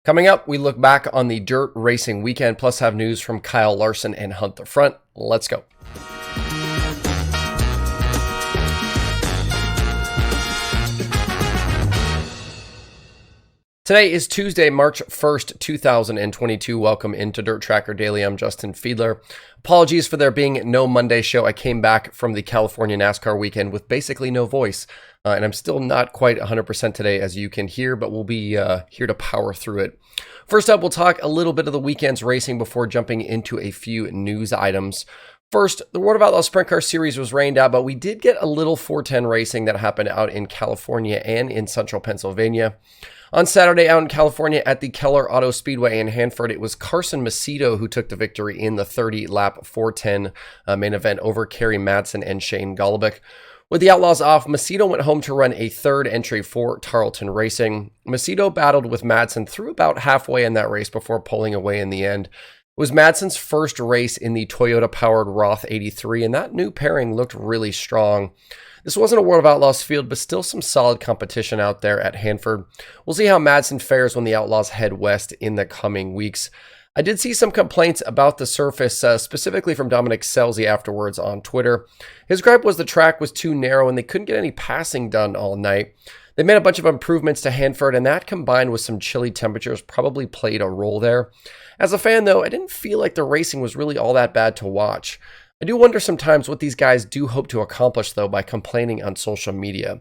Coming up, we look back on the dirt racing weekend, plus have news from Kyle Larson and Hunt the Front. Let's go. Today is Tuesday, March 1st, 2022. Welcome into Dirt Tracker Daily. I'm Justin Fiedler. Apologies for there being no Monday show. I came back from the California NASCAR weekend with basically no voice, and I'm still not quite 100% today, as you can hear, but we'll be here to power through it. First up, we'll talk a little bit of the weekend's racing before jumping into a few news items. First, the World of Outlaws Sprint Car Series was rained out, but we did get a little 410 racing that happened out in California and in central Pennsylvania. On Saturday out in California at the Keller Auto Speedway in Hanford, it was Carson Macedo who took the victory in the 30-lap 410 main event over Kerry Madsen and Shane Golobic. With the Outlaws off, Macedo went home to run a third entry for Tarleton Racing. Macedo battled with Madsen through about halfway in that race before pulling away in the end. It was Madsen's first race in the Toyota-powered Roth 83, and that new pairing looked really strong. This wasn't a World of Outlaws field, but still some solid competition out there at Hanford. We'll see how Madsen fares when the Outlaws head west in the coming weeks. I did see some complaints about the surface, specifically from Dominic Scelzi afterwards on Twitter. His gripe was the track was too narrow and they couldn't get any passing done all night. They made a bunch of improvements to Hanford, and that combined with some chilly temperatures probably played a role there. As a fan, though, I didn't feel like the racing was really all that bad to watch. I do wonder sometimes what these guys do hope to accomplish, though, by complaining on social media.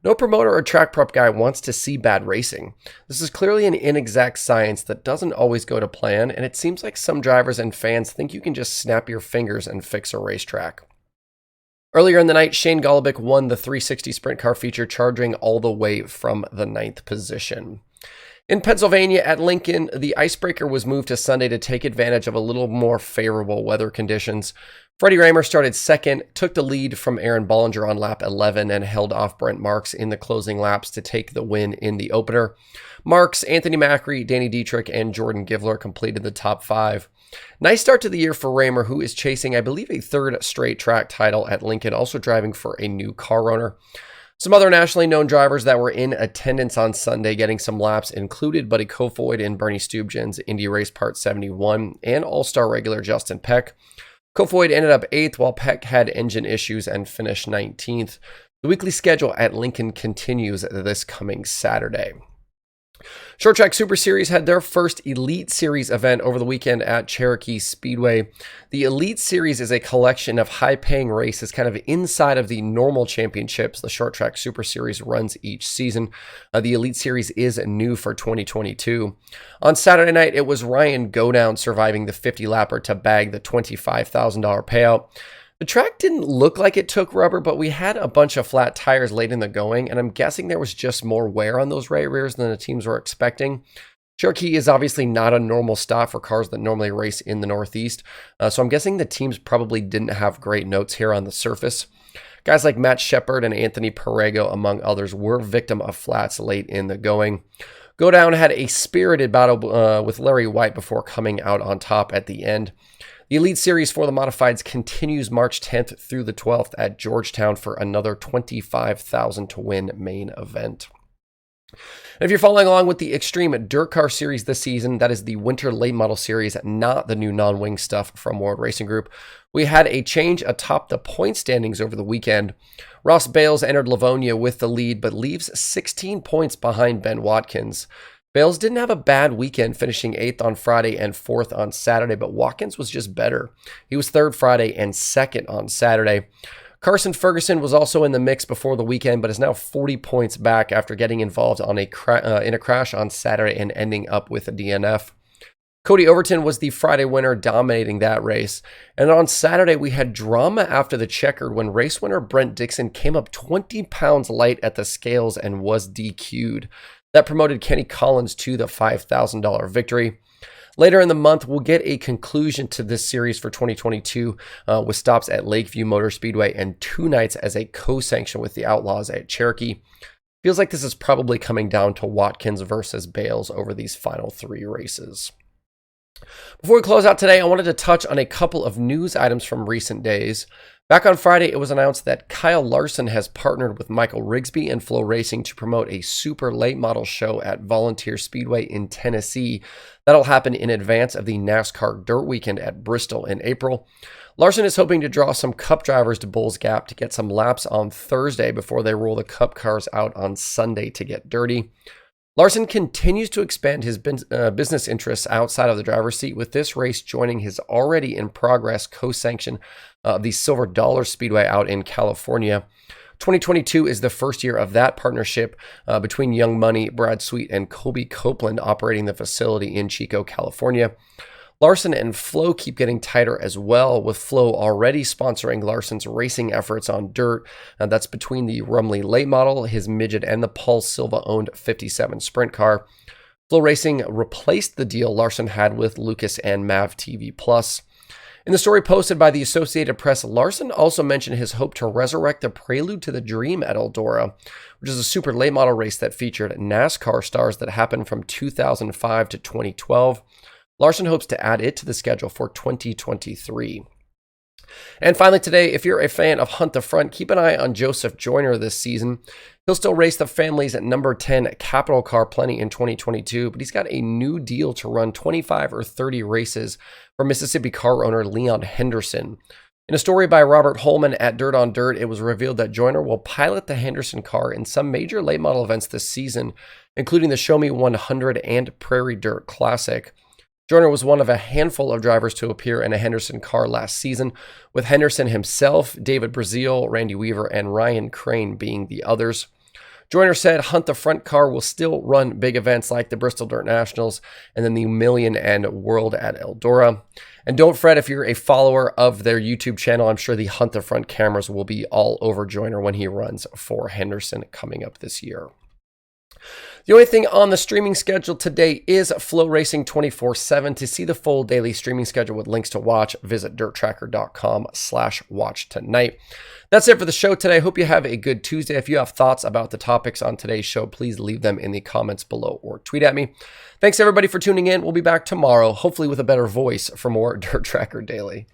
No promoter or track prep guy wants to see bad racing. This is clearly an inexact science that doesn't always go to plan, and it seems like some drivers and fans think you can just snap your fingers and fix a racetrack. Earlier in the night, Shane Golobic won the 360 Sprint Car feature, charging all the way from the 9th position. In Pennsylvania at Lincoln, the icebreaker was moved to Sunday to take advantage of a little more favorable weather conditions. Freddie Rahmer started second, took the lead from Aaron Bollinger on lap 11, and held off Brent Marks in the closing laps to take the win in the opener. Marks, Anthony Macri, Danny Dietrich, and Jordan Givler completed the top 5. Nice start to the year for Rahmer, who is chasing, I believe, a third straight track title at Lincoln, also driving for a new car owner. Some other nationally known drivers that were in attendance on Sunday getting some laps included Buddy Kofoid and Bernie Stubjan's Indy Race Part 71 and All-Star regular Justin Peck. Kofoid ended up 8th while Peck had engine issues and finished 19th. The weekly schedule at Lincoln continues this coming Saturday. Short Track Super Series had their first Elite Series event over the weekend at Cherokee Speedway. The Elite Series is a collection of high-paying races kind of inside of the normal championships the Short Track Super Series runs each season. The Elite Series is new for 2022. On Saturday night, it was Ryan Godown surviving the 50-lapper to bag the $25,000 payout. The track didn't look like it took rubber, but we had a bunch of flat tires late in the going, and I'm guessing there was just more wear on those right rears than the teams were expecting. Cherokee is obviously not a normal stop for cars that normally race in the Northeast, so I'm guessing the teams probably didn't have great notes here on the surface. Guys like Matt Shepard and Anthony Perego, among others, were victim of flats late in the going. Godown had a spirited battle with Larry White before coming out on top at the end. The Elite Series for the Modifieds continues March 10th through the 12th at Georgetown for another $25,000 to win main event. And if you're following along with the Extreme Dirt Car Series this season, that is the Winter Late Model Series, not the new non-wing stuff from World Racing Group, we had a change atop the point standings over the weekend. Ross Bales entered Livonia with the lead, but leaves 16 points behind Ben Watkins. Bales didn't have a bad weekend, finishing 8th on Friday and 4th on Saturday, but Watkins was just better. He was 3rd Friday and 2nd on Saturday. Carson Ferguson was also in the mix before the weekend, but is now 40 points back after getting involved in a crash on Saturday and ending up with a DNF. Cody Overton was the Friday winner, dominating that race. And on Saturday, we had drama after the checkered when race winner Brent Dixon came up 20 pounds light at the scales and was DQ'd. That promoted Kenny Collins to the $5,000 victory. Later in the month, we'll get a conclusion to this series for 2022 with stops at Lakeview Motor Speedway and 2 nights as a co-sanction with the Outlaws at Cherokee. Feels like this is probably coming down to Watkins versus Bales over these final 3 races. Before we close out today, I wanted to touch on a couple of news items from recent days. Back on Friday, it was announced that Kyle Larson has partnered with Michael Rigsby and FloRacing to promote a super late model show at Volunteer Speedway in Tennessee. That'll happen in advance of the NASCAR Dirt Weekend at Bristol in April. Larson is hoping to draw some Cup drivers to Bulls Gap to get some laps on Thursday before they roll the Cup cars out on Sunday to get dirty. Larson continues to expand his business interests outside of the driver's seat, with this race joining his already in progress co-sanction of the Silver Dollar Speedway out in California. 2022 is the first year of that partnership between Young Money, Brad Sweet, and Colby Copeland operating the facility in Chico, California. Larson and Flo keep getting tighter as well, with Flo already sponsoring Larson's racing efforts on dirt. That's between the Rumley late model, his midget, and the Paul Silva-owned 57 sprint car. FloRacing replaced the deal Larson had with Lucas and Mav TV Plus. In the story posted by the Associated Press, Larson also mentioned his hope to resurrect the Prelude to the Dream at Eldora, which is a super late model race that featured NASCAR stars that happened from 2005 to 2012. Larson hopes to add it to the schedule for 2023. And finally today, if you're a fan of Hunt the Front, keep an eye on Joseph Joyner this season. He'll still race the family's number 10 capital car plenty in 2022, but he's got a new deal to run 25 or 30 races for Mississippi car owner Leon Henderson. In a story by Robert Holman at Dirt on Dirt, it was revealed that Joyner will pilot the Henderson car in some major late model events this season, including the Show Me 100 and Prairie Dirt Classic. Joyner was one of a handful of drivers to appear in a Henderson car last season, with Henderson himself, David Brazil, Randy Weaver, and Ryan Crane being the others. Joyner said Hunt the Front car will still run big events like the Bristol Dirt Nationals and then the Million and World at Eldora. And don't fret if you're a follower of their YouTube channel, I'm sure the Hunt the Front cameras will be all over Joyner when he runs for Henderson coming up this year. The only thing on the streaming schedule today is FloRacing 24/7. To see the full daily streaming schedule with links to watch, visit dirttracker.com/watch tonight. That's it for the show today. Hope you have a good Tuesday. If you have thoughts about the topics on today's show, please leave them in the comments below or tweet at me. Thanks everybody for tuning in. We'll be back tomorrow, hopefully with a better voice for more Dirt Tracker Daily.